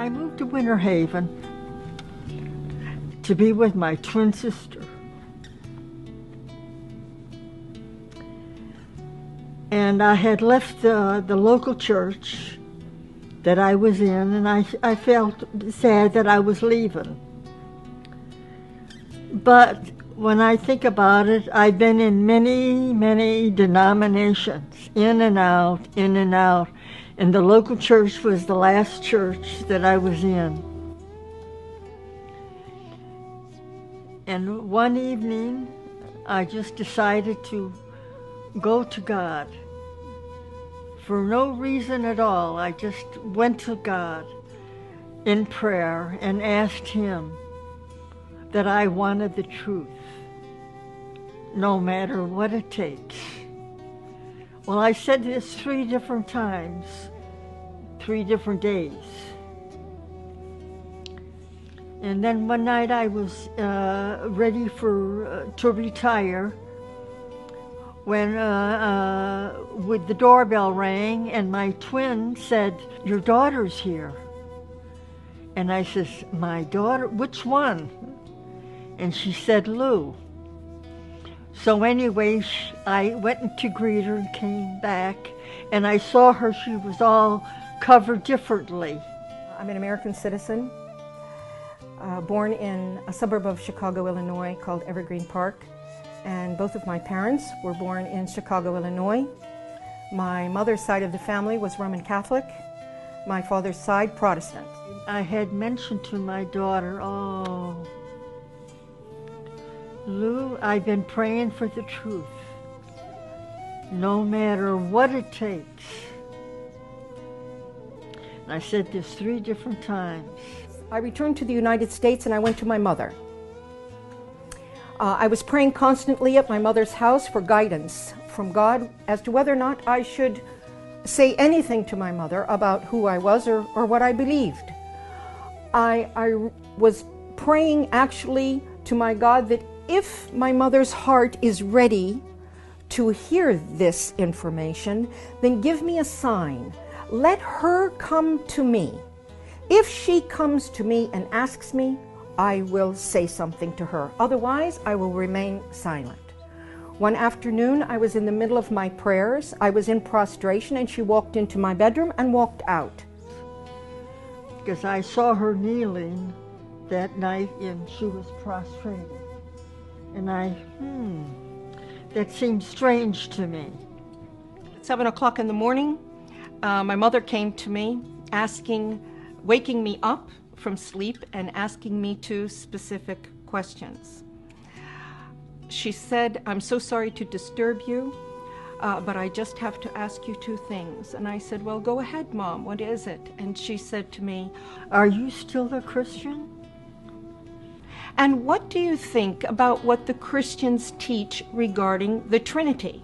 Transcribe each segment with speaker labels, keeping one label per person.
Speaker 1: I moved to Winter Haven to be with my twin sister. And I had left the local church that I was in, and I felt sad that I was leaving. But when I think about it, I've been in many, many denominations, in and out, in and out. And the local church was the last church that I was in. And one evening, I just decided to go to God. For no reason at all, I just went to God in prayer and asked Him that I wanted the truth, no matter what it takes. Well, I said this 3 different times, 3 different days. And then one night I was ready to retire when with the doorbell rang and my twin said, "Your daughter's here." And I says, "My daughter? Which one?" And she said, "Lou." So anyway, I went to greet her and came back, and I saw her, she was all covered differently.
Speaker 2: I'm an American citizen, born in a suburb of Chicago, Illinois called Evergreen Park. And both of my parents were born in Chicago, Illinois. My mother's side of the family was Roman Catholic, my father's side Protestant.
Speaker 1: I had mentioned to my daughter, "Oh, Lou, I've been praying for the truth, no matter what it takes." And I said this 3 different times.
Speaker 2: I returned to the United States and I went to my mother. I was praying constantly at my mother's house for guidance from God as to whether or not I should say anything to my mother about who I was or what I believed. I was praying actually to my God that if my mother's heart is ready to hear this information, then give me a sign. Let her come to me. If she comes to me and asks me, I will say something to her. Otherwise, I will remain silent. One afternoon, I was in the middle of my prayers. I was in prostration, and she walked into my bedroom and walked out.
Speaker 1: Because I saw her kneeling that night, and she was prostrated. And that seemed strange to me.
Speaker 2: At 7 o'clock in the morning, my mother came to me, waking me up from sleep and asking me 2 specific questions. She said, "I'm so sorry to disturb you, but I just have to ask you 2 things." And I said, "Well, go ahead, Mom, what is it?" And she said to me,
Speaker 1: "Are you still a Christian?
Speaker 2: And what do you think about what the Christians teach regarding the Trinity?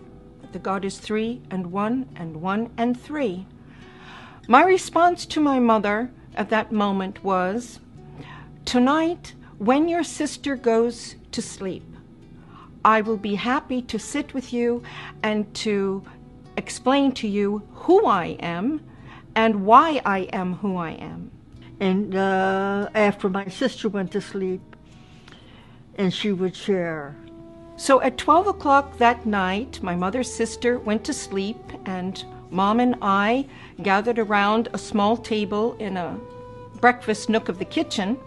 Speaker 2: That God is 3 and 1 and 1 and 3. My response to my mother at that moment was, "Tonight, when your sister goes to sleep, I will be happy to sit with you and to explain to you who I am and why I am who I am."
Speaker 1: And after my sister went to sleep, and she would share.
Speaker 2: So at 12 o'clock that night, my mother's sister went to sleep, and Mom and I gathered around a small table in a breakfast nook of the kitchen.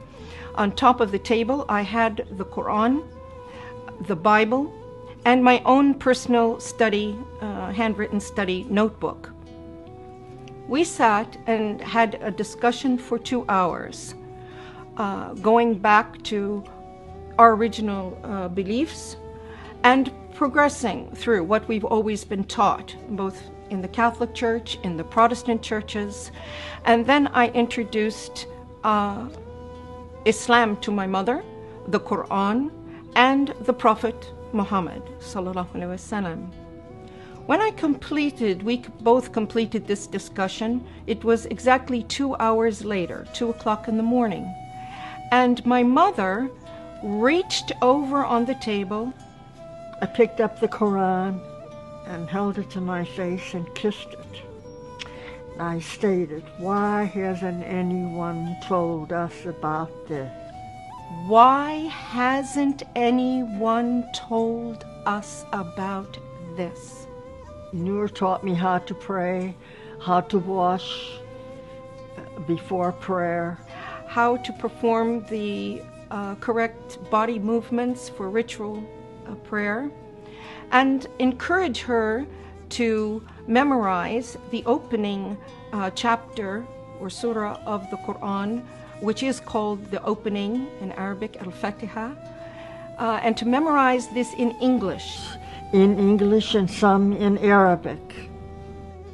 Speaker 2: On top of the table, I had the Quran, the Bible, and my own personal study, handwritten study notebook. We sat and had a discussion for 2 hours, going back to our original beliefs and progressing through what we've always been taught, both in the Catholic Church, in the Protestant churches. And then I introduced Islam to my mother, the Quran, and the Prophet Muhammad sallallahu alaihi wasallam. When we both completed this discussion, it was exactly 2 hours later, 2 o'clock in the morning. And my mother reached over on the table.
Speaker 1: I picked up the Quran and held it to my face and kissed it. I stated, why hasn't anyone told us about this?
Speaker 2: Why hasn't anyone told us about this?
Speaker 1: Noor taught me how to pray, how to wash before prayer,
Speaker 2: how to perform the correct body movements for ritual prayer, and encourage her to memorize the opening chapter or surah of the Quran, which is called the opening in Arabic, Al-Fatiha, and to memorize this in English.
Speaker 1: In English and some in Arabic.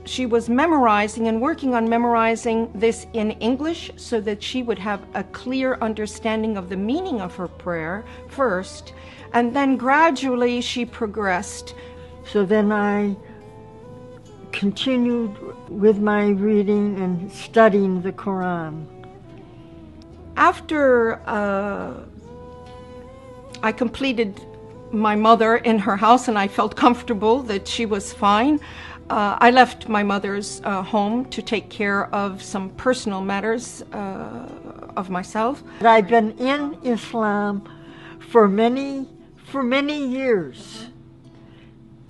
Speaker 2: She was memorizing and working on memorizing this in English so that she would have a clear understanding of the meaning of her prayer first, and then gradually she progressed.
Speaker 1: So then I continued with my reading and studying the Quran.
Speaker 2: After I completed my mother in her house and I felt comfortable that she was fine, I left my mother's home to take care of some personal matters of myself.
Speaker 1: I've been in Islam for many years,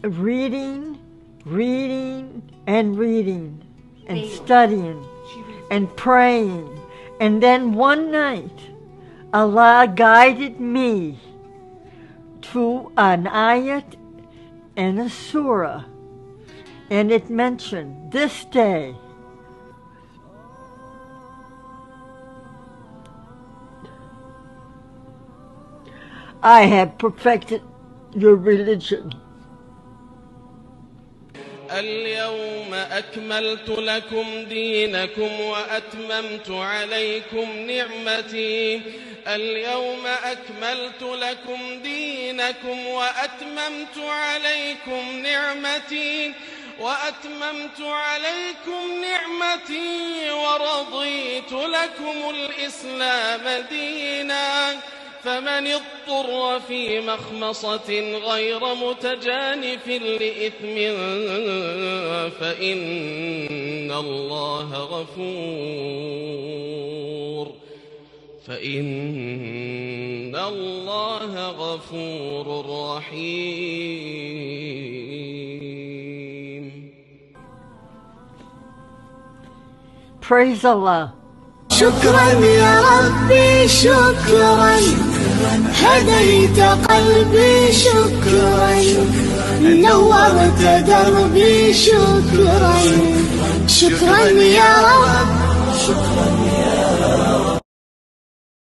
Speaker 1: reading and studying and praying. And then one night, Allah guided me to an ayat and a surah, and it mentioned this day. I have perfected your religion.
Speaker 3: اليوم أكملت لكم دينكم وأتممت عليكم نعمتي. اليوم أكملت لكم دينكم وأتممت عليكم نعمتي ورضيت لكم الإسلام دينا. فمن اضطر في مخمصة غير متجانف لإثم فإن الله غفور رحيم.
Speaker 1: Praise Allah.
Speaker 4: شكرا يا ربي شكرا، هديت قلبي شكرا، نورت دربي شكرا، شكرا يا رب.